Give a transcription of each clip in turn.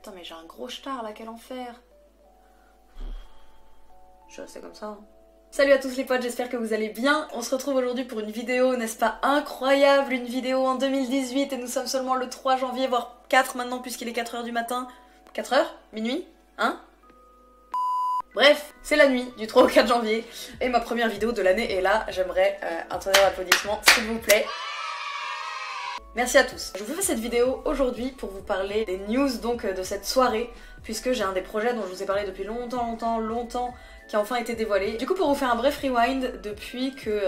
Putain mais j'ai un gros star là, quel enfer. Je suis restée comme ça. Hein. Salut à tous les potes, j'espère que vous allez bien. On se retrouve aujourd'hui pour une vidéo, n'est-ce pas incroyable, une vidéo en 2018 et nous sommes seulement le 3 janvier, voire 4 maintenant puisqu'il est 4h du matin. 4h? Minuit? Hein? Bref, c'est la nuit du 3 au 4 janvier et ma première vidéo de l'année est là. J'aimerais un tonnerre d'applaudissements s'il vous plaît. Merci à tous. Je vous fais cette vidéo aujourd'hui pour vous parler des news donc de cette soirée puisque j'ai un des projets dont je vous ai parlé depuis longtemps qui a enfin été dévoilé. Du coup pour vous faire un bref rewind, depuis que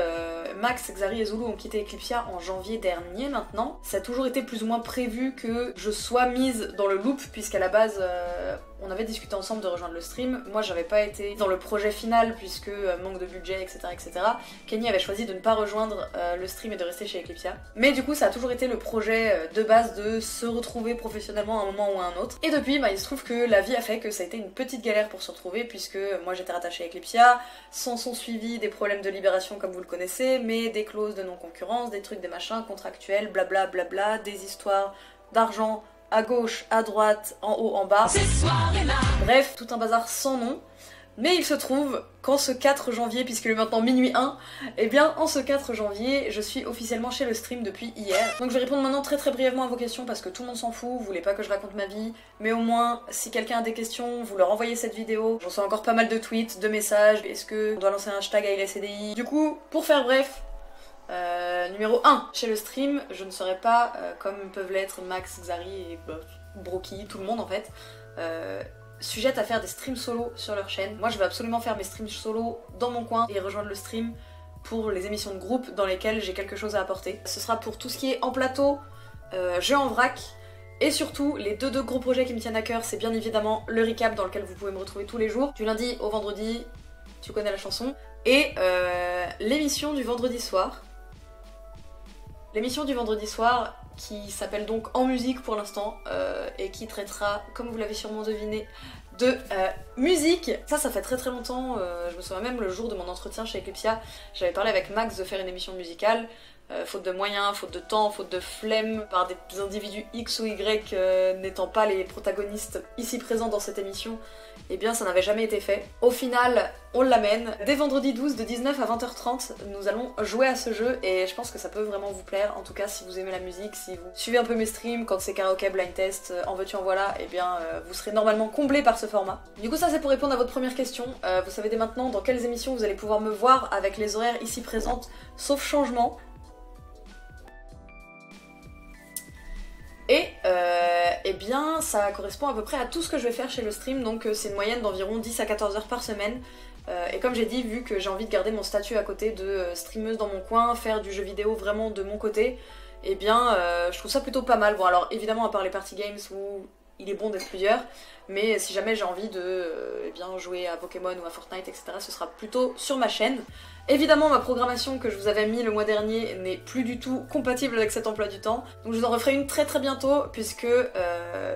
Max, Xari et Zulu ont quitté Eclipsia en janvier dernier maintenant, ça a toujours été plus ou moins prévu que je sois mise dans le loop puisqu'à la base on avait discuté ensemble de rejoindre le stream. Moi j'avais pas été dans le projet final puisque manque de budget etc. Kenny avait choisi de ne pas rejoindre le stream et de rester chez Eclipsia. Mais du coup ça a toujours été le projet de base de se retrouver professionnellement à un moment ou à un autre. Et depuis il se trouve que la vie a fait que ça a été une petite galère pour se retrouver puisque moi j'étais rattachée à Eclipsia, s'en sont suivis des problèmes de libération comme vous le connaissez, mais des clauses de non-concurrence, des trucs, des machins contractuels, blabla blabla, des histoires d'argent à gauche, à droite, en haut, en bas. Bref, tout un bazar sans nom. Mais il se trouve qu'en ce 4 janvier, puisqu'il est maintenant minuit 1, et bien en ce 4 janvier, je suis officiellement chez le stream depuis hier. Donc je vais répondre maintenant très brièvement à vos questions parce que tout le monde s'en fout, vous voulez pas que je raconte ma vie, mais au moins, si quelqu'un a des questions, vous leur envoyez cette vidéo. J'en reçois encore pas mal de tweets, de messages, est-ce que on doit lancer un hashtag ALSCDI. Du coup, pour faire bref, numéro 1, chez le stream, je ne serai pas comme peuvent l'être Max, Xari et Broky, tout le monde en fait, sujette à faire des streams solo sur leur chaîne. Moi je vais absolument faire mes streams solo dans mon coin et rejoindre le stream pour les émissions de groupe dans lesquelles j'ai quelque chose à apporter. Ce sera pour tout ce qui est en plateau, jeux en vrac, et surtout les deux gros projets qui me tiennent à cœur, c'est bien évidemment le recap dans lequel vous pouvez me retrouver tous les jours, du lundi au vendredi, tu connais la chanson, et l'émission du vendredi soir. L'émission du vendredi soir qui s'appelle donc En musique pour l'instant et qui traitera, comme vous l'avez sûrement deviné, de musique. Ça fait très longtemps, je me souviens même le jour de mon entretien chez Eclipsia, j'avais parlé avec Max de faire une émission musicale, faute de moyens, faute de temps, faute de flemme, par des individus X ou Y n'étant pas les protagonistes ici présents dans cette émission, et bien ça n'avait jamais été fait. Au final, on l'amène. Dès vendredi 12 de 19 à 20h30, nous allons jouer à ce jeu et je pense que ça peut vraiment vous plaire. En tout cas, si vous aimez la musique, si vous suivez un peu mes streams, quand c'est karaoké, blind test, en veux-tu en voilà, et bien vous serez normalement comblé par ce format. Du coup ça c'est pour répondre à votre première question. Vous savez dès maintenant dans quelles émissions vous allez pouvoir me voir avec les horaires ici présentes, sauf changement. Et eh bien ça correspond à peu près à tout ce que je vais faire chez le stream, donc c'est une moyenne d'environ 10 à 14 heures par semaine. Et comme j'ai dit, vu que j'ai envie de garder mon statut à côté de streameuse dans mon coin, faire du jeu vidéo vraiment de mon côté, eh bien je trouve ça plutôt pas mal. Bon alors évidemment à part les party games où il est bon d'être plusieurs, mais si jamais j'ai envie de eh bien, jouer à Pokémon ou à Fortnite etc, ce sera plutôt sur ma chaîne. Évidemment ma programmation que je vous avais mis le mois dernier n'est plus du tout compatible avec cet emploi du temps, donc je vous en referai une très bientôt puisque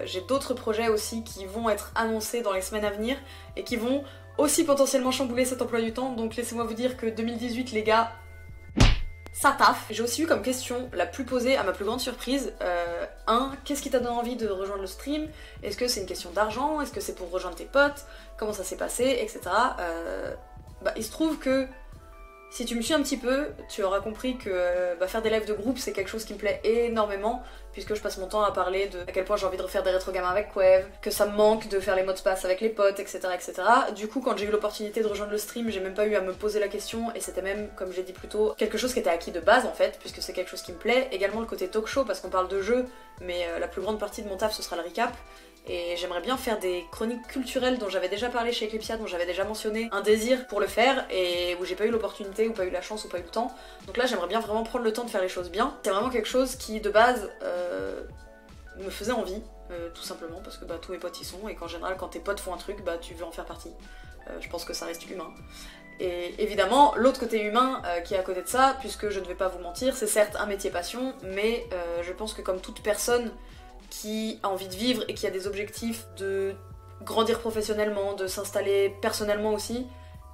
j'ai d'autres projets aussi qui vont être annoncés dans les semaines à venir et qui vont aussi potentiellement chambouler cet emploi du temps, donc laissez-moi vous dire que 2018 les gars, ça taffe. J'ai aussi eu comme question la plus posée à ma plus grande surprise, qu'est-ce qui t'a donné envie de rejoindre le stream? Est-ce que c'est une question d'argent? Est-ce que c'est pour rejoindre tes potes? Comment ça s'est passé? Etc. Il se trouve que si tu me suis un petit peu, tu auras compris que faire des lives de groupe c'est quelque chose qui me plaît énormément puisque je passe mon temps à parler de à quel point j'ai envie de refaire des rétro gammes avec Quev, que ça me manque de faire les mots de passe avec les potes, etc. Du coup quand j'ai eu l'opportunité de rejoindre le stream, j'ai même pas eu à me poser la question et c'était même, comme j'ai dit plus tôt, quelque chose qui était acquis de base en fait, puisque c'est quelque chose qui me plaît. Également le côté talk show parce qu'on parle de jeux, mais la plus grande partie de mon taf ce sera le recap. Et j'aimerais bien faire des chroniques culturelles dont j'avais déjà parlé chez Eclipsia, dont j'avais déjà mentionné un désir pour le faire et où j'ai pas eu l'opportunité ou pas eu la chance ou pas eu le temps. Donc là j'aimerais bien vraiment prendre le temps de faire les choses bien. C'est vraiment quelque chose qui de base me faisait envie, tout simplement parce que tous mes potes y sont et qu'en général quand tes potes font un truc, tu veux en faire partie. Je pense que ça reste humain. Et évidemment, l'autre côté humain qui est à côté de ça, puisque je ne vais pas vous mentir, c'est certes un métier passion, mais je pense que comme toute personne qui a envie de vivre et qui a des objectifs de grandir professionnellement, de s'installer personnellement aussi,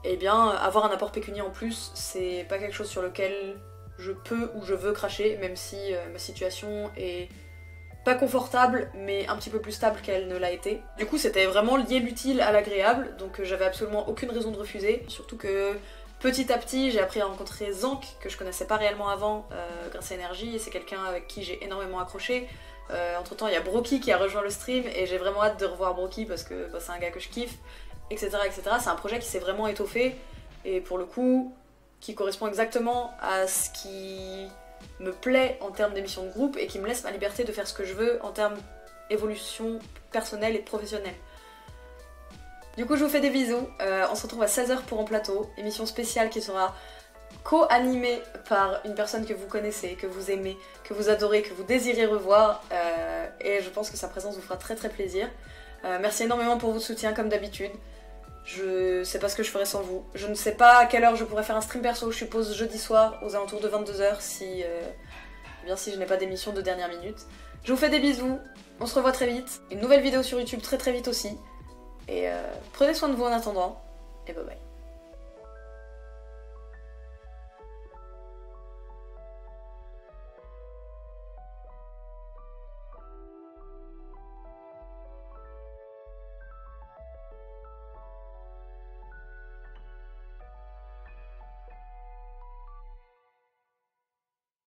eh bien avoir un apport pécuniaire en plus, c'est pas quelque chose sur lequel je peux ou je veux cracher, même si ma situation est pas confortable, mais un petit peu plus stable qu'elle ne l'a été. Du coup, c'était vraiment lié l'utile à l'agréable, donc j'avais absolument aucune raison de refuser. Surtout que petit à petit, j'ai appris à rencontrer Zank, que je connaissais pas réellement avant, grâce à Énergie, et c'est quelqu'un avec qui j'ai énormément accroché. Entre temps, il y a Broky qui a rejoint le stream, et j'ai vraiment hâte de revoir Broky parce que bah, c'est un gars que je kiffe, etc. etc. C'est un projet qui s'est vraiment étoffé, et pour le coup, qui correspond exactement à ce qui me plaît en termes d'émissions de groupe et qui me laisse ma liberté de faire ce que je veux en termes d'évolution personnelle et professionnelle. Du coup, je vous fais des bisous. On se retrouve à 16h pour En Plateau, émission spéciale qui sera co-animée par une personne que vous connaissez, que vous aimez, que vous adorez, que vous désirez revoir. Et je pense que sa présence vous fera très très plaisir. Merci énormément pour votre soutien comme d'habitude. Je sais pas ce que je ferais sans vous. Je ne sais pas à quelle heure je pourrais faire un stream perso, je suppose jeudi soir aux alentours de 22h si je n'ai pas d'émission de dernière minute. Je vous fais des bisous, on se revoit très vite. Une nouvelle vidéo sur YouTube très très vite aussi. Et prenez soin de vous en attendant, et bye bye.